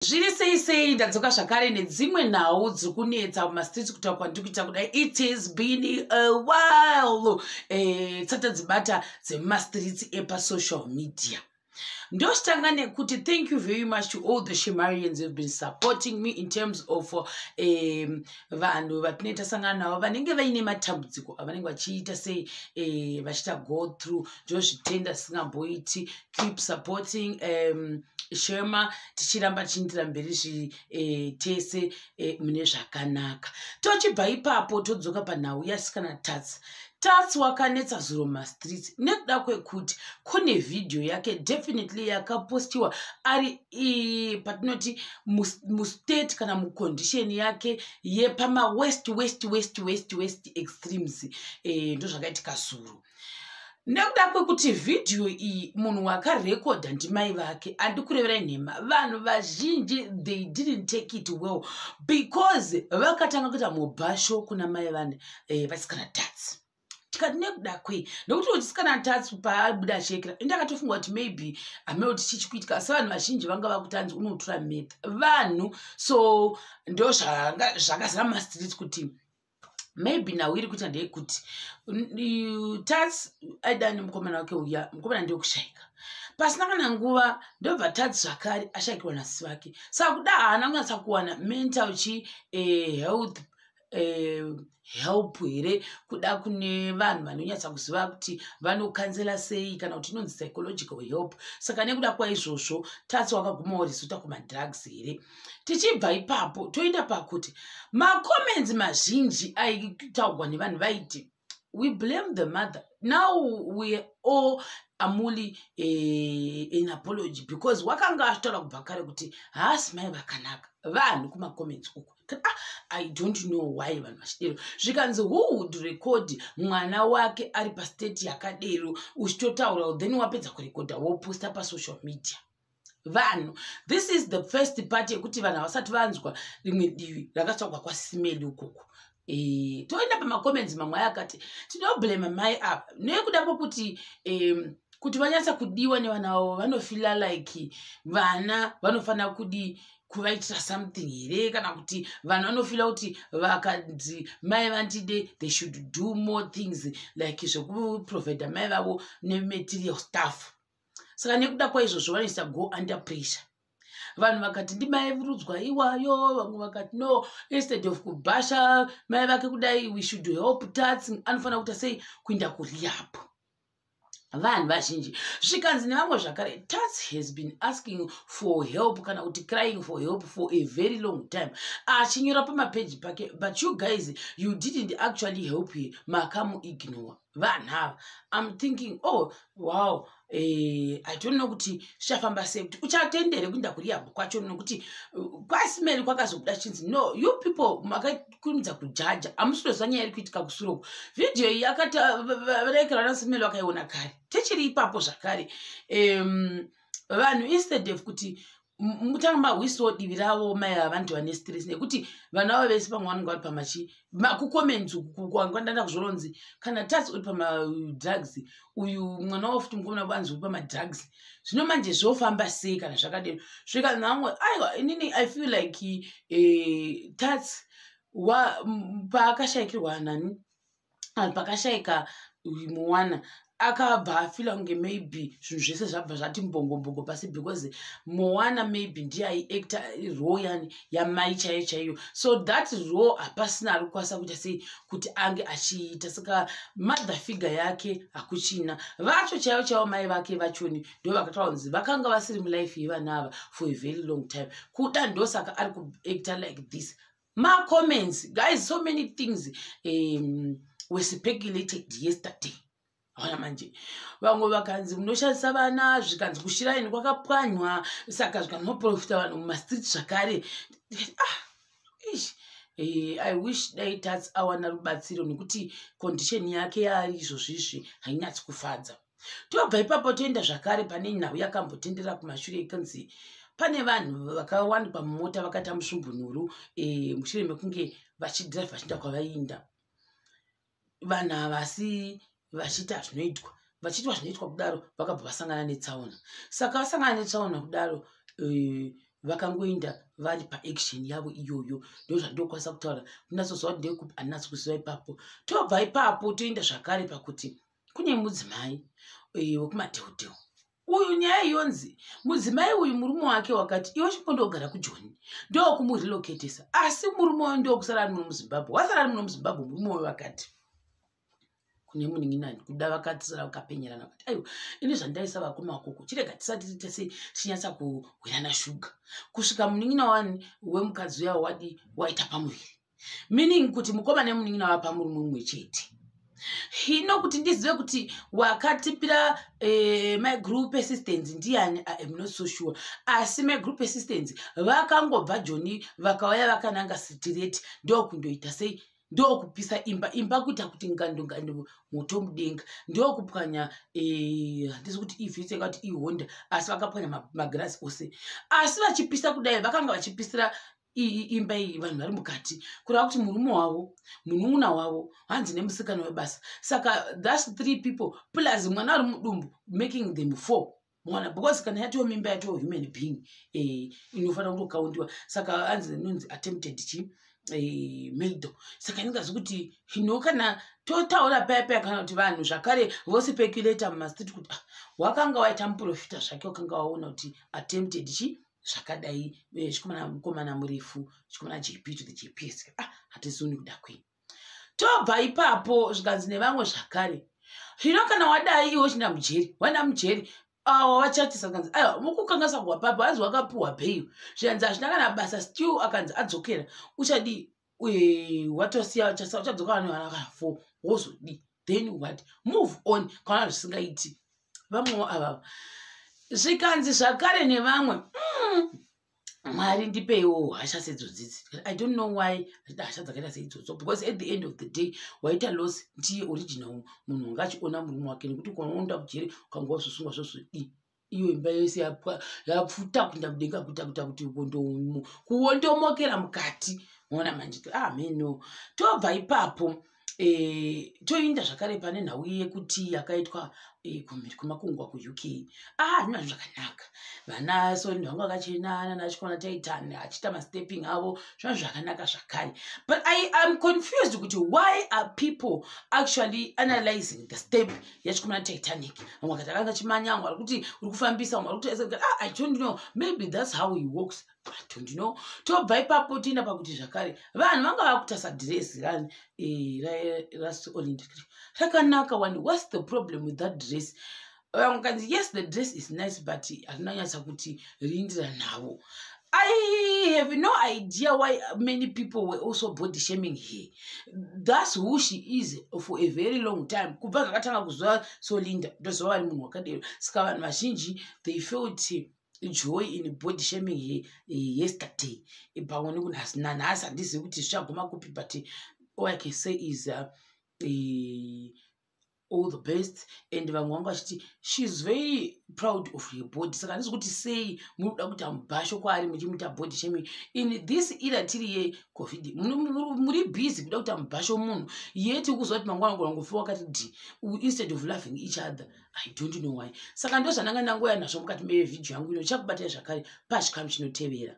Zviri sei ndadzoka zvakare nedzimwe nhau dziri kunetsa mumastreets kutaura kwandikuita kudai. It has been a while. Tsata dzibata dzemumastreets epasocial media. Ndochitanga nekuti thank you very much to all the Shemarians who have been supporting me in terms of vanhu vatinoita sangana navo vanenge vaine matambudziko avanenge vachiita sei vachita go through ndozvitenda zvisingamboiti. Keep supporting Shema tichiramba tichiindira mberi tese mune zvakanaka. Tochibva ipapo todzoka panhau yasikana Tats wakanetsa zuro mumastreets nekuda kwekuti kune video yake definitely yakapostiwa ari patinoti mustate kana mucondition yake yepama west extremes ndozvakaitika zuro. Nekuda kwekuti video iyi munhu wakarekodha ndimai vake andikureverai nhema, vanhu vazhinji they didn't take it well because vakatanga kuita mubhasho kuna mai vane vasikana Tats. Tikati nekuda kwei nokuti uchisikana Tats paabuda achekera ndakatofunga kuti maybe ameuti chichikuitika sevanhu vazhinji vanga vakutanzi unotora meth vanhu, so ndo zvakazara mumastreets kuti maybe now iri kuita ndeyekuti Tats aida nemukomana wake uya, mukomana ndewekushaika pasina kana nguva ndobva Tats zvakare ashayikirwa nasi vake, saka kuda haana kunyatsa kuwana mental health help here kuda kune vanhu vanonyatsa kuziva kuti vanokanzela sei kana kuti inonzi psychological help. Saka nekuda kwaizvozvo Tats wakagumawo rizuta kumadrugs here. Tichibva ipapo toenda pakuti macomments mazhinji aitaurwa nevanhu vaiti we blame the mother, now we all amuli an apology because wakanga ashitaura kubva kare kuti haasi mai vakanaka vanhu kumacomments uku. I don't know why vanhu vachidero zvikanzi who would record mwana wake ari pastate yakadero uchitotaura then wapedza kurekodha woposta pasocial media. Vanhu, this is the first part yekuti vanhu havasati vanzwa rimwe divi rakatsvagwa kwaSimeli ukoko. Toenda pamacomments mamwe akati tinoblame mai apa nekuda kwokuti kuti vanyatsa kudiwa nevana vavo vanofila like vana vanofanira kuvaitira something here kana kuti vanhu vanofila kuti vakanzi mai vantide they should do more things like zvekuprovida mai vavo nematerial stuff. Saka nekuda kwaizvozvo vanoisa go under pressure. Vanhu vakati ndimaivurudzwa iwayo, vamwe vakati no, instead of kubhasha mai vake kudai we should help Tats anofanira kuita sei kuenda kurehab. Vanhu vazhinji zvikanzi nevamwe zvakare Tats has been asking for help kana kuti crying for help for a very long time achinyora pamapage pake, but you guys you didn't actually help him, makamuignore vanhu ava. I'm thinking oh wow, I don't know kuti zvichafamba sei kuti uchatendere kuenda kurehab kwacho nokuti kwaSimeli kwakazobuda chinzi no you people makakurumidza kujaja hamusinoziva nyaya iri kuitika kusuroko. Video iyi akati varekera naSimeli vakaiona kare tichiri ipapo zvakare. Vanhu instead of kuti mutanga mahwisiwo divi ravo mai havantu vane stress nekuti vanhu avo vese pamwe vanenge vari pamachi kucomments kwandanda kuzvoronzi kana Tats uri pamadrugs uyu mwana wavo futi mukomana wanzi uri pamadrugs zvino manje zvofamba sei kana zvakadero. Zvikanzi vamwe aiwa inini I feel like Tats paakashayikirwa nani pakashayika muwana akabva afila kunge maybe zvinhu zvese zvabva zvati mbongo pasi because Moana maybe ndiye aiacta role yani yamai chaiyo, so that role hapasina ari kukwanisa kuita sei kuti ange achiita. Saka mother figure yake hakuchina. Vacho chaivo mai vake vachoni ndo vakataura kunzi vakanga vasiri mulife yevanhu ava for a very long time kuda ndosaka ari kuacta like this. Ma comments guys, so many things were speculated yesterday. Wana manje vamwe vakanzi munoshandisa vana zvikanzi kushiraini kwakapwanywa saka zvikanzi moprofita vanhu mumastreets zvakare. I wish dai Tats awana rubatsiro nekuti condition yake yaari izvozvizvi hainyatsi kufadza. Tobva ipapo toenda zvakare pane nhau yakambotendera kumashure ikanzi pane vanhu vakawanikwa mumota vakata musvumbunhuru mushure mekunge vachidhiraivha vachienda kwavaienda. Vanhu havasi vachita zvinoitwa vachitwa zvinoitwa kudaro vakabva vasangana netsaona. Saka vasangana netsaona kudaro vakangoenda vari paaction yavo iyoyo. Ndozvandokwanisa kutaura kunasozva kuti ndekupi anasi kuziva ipapo. Tobva ipapo toenda zvakare pakuti kune mudzimai wekumadheudheu. Uyu nyaya yonzi mudzimai uyu murume wake wakati iwe chikondogara kuJoni ndokumurelocatesa, asi murume wayo ndokusara ari muno muZimbabwe. Wasara ari muno muZimbabwe murume wayo wakati kune munin'inani kuda vakatsira vakapenyerana kuti aiwa ini zvandaisa vakoma vakoko chirega tisati tese chinyatsa kuwirana shuga kusvika munin'ina wani wemukadzi uya wadi waita pamuviri, meaning kuti mukoma nemunin'ina wapa murume mumwe chete. Hino kuti ndizive kuti wakatipira my group assistants ndiani, I am not so sure. Asi my group assistants vakangobva Joni vakauya vakananga straight ndokundoita sei, ndokupisa imba kuita kuti ngando moto mudenga, ndokupwanya handisi kuti ivhitse kuti ihonda, asi vakapwanya magirasi ose. Asi vachipisa kudai vakanga vachipisira imba iyi vanhu vari mukati kureva kuti murume wavo munun'una wavo hanzi nemusikana webasa. Saka that's 3 people plus mwana ari mudumbu making them 4 mwana, because kana yatiwo mimba yatiwo human being inofanira kundokaundiwa. Saka hanzi nonzi attempted murder. Saka ndingazi kuti hino kana totaura paya kana kuti vanhu zvakare vospeculator mumastreet kuti wakanga waita muprofita zvake wakanga waona kuti attempted zvakadai mukomana murefu chikomana JP to the GPS. Hatizoni kuda kwei. Tobva ipapo zvikanzi nevamwe zvakare hino kana wadai iwo china mujeri waenda mujeri wachatisa kanzi aiwa mukukangasa kuwapapo hanzi wakapuwa bheyo zviyanzi hazvina kana basa still akanzi adzokera uchadi watosiya uchadzoka vanhu vana kana 4 wozodi then what move on kana zvisingaiti vamwewo avavo. Zvikanzi zvakare nevamwe Mwari ndipeiwo hasha sedzodzidzi. I don't know why hasha dzakaita seidzodzo, because at the end of the day waita loss ndiye original munhu ungachiona murume wake, nekuti ukaonda kujeri ukanga wazosungwa zvozvodi iyo imba yose yapfuta kuenda mudenga kuita kuti kuondomokera mukati. Mona manje meno tobva ipapo toinda zvakare pane nhau yekuti yakaitwa kumhiri kwemakungwa kuUK. Zvina zvakanaka vana Soni vangu vakachenana nachikona Titan achita mastepping avo, zvina zvakanaka zvakare. But I am confused kuti why are people actually analyzing the step yachikomana Titanic. Vamwe vakati akanga chimanya, vamwe vari kuti uri kufambisa, vamwe vari kuti I don't know, maybe that's how he works. I don't know. Tobva ipapo tienda pakuti zvakare vanhu vanga vakutasa dress raSolinda rakanaka one. What's the problem with that dress? Yes, the dress is nice, but harinanyatsa kuti riindira navo. I have no idea why many people were also body shaming her. That's who she is for a very long time. Kubva zvakatanga kuziva Solinda ndozova vari munhu wakadero. Saka vanhu vazhinji they felt joy in body shaming her yesterday. Pamwe nekunhasi nanhasi handizivi kuti zvichaguma kupi, but all I can say is all the best. And vamwe vanga vachiti she's very proud of her body. Saka handisi kuti sei munoda kuita mubhasho kwaari muchimuita body shaming in this era tiri yeCovid. Muri busy kuda kuita mubhasho munhu yeti ukuzwa kuti mangwana ngofa wakati d instead of laughing each other. I don't know why. Saka ndozvananga ndangoya nazvo mukati mevhidhiyo yangu ino. Chakubatai zvakare pachikamu chinotevera.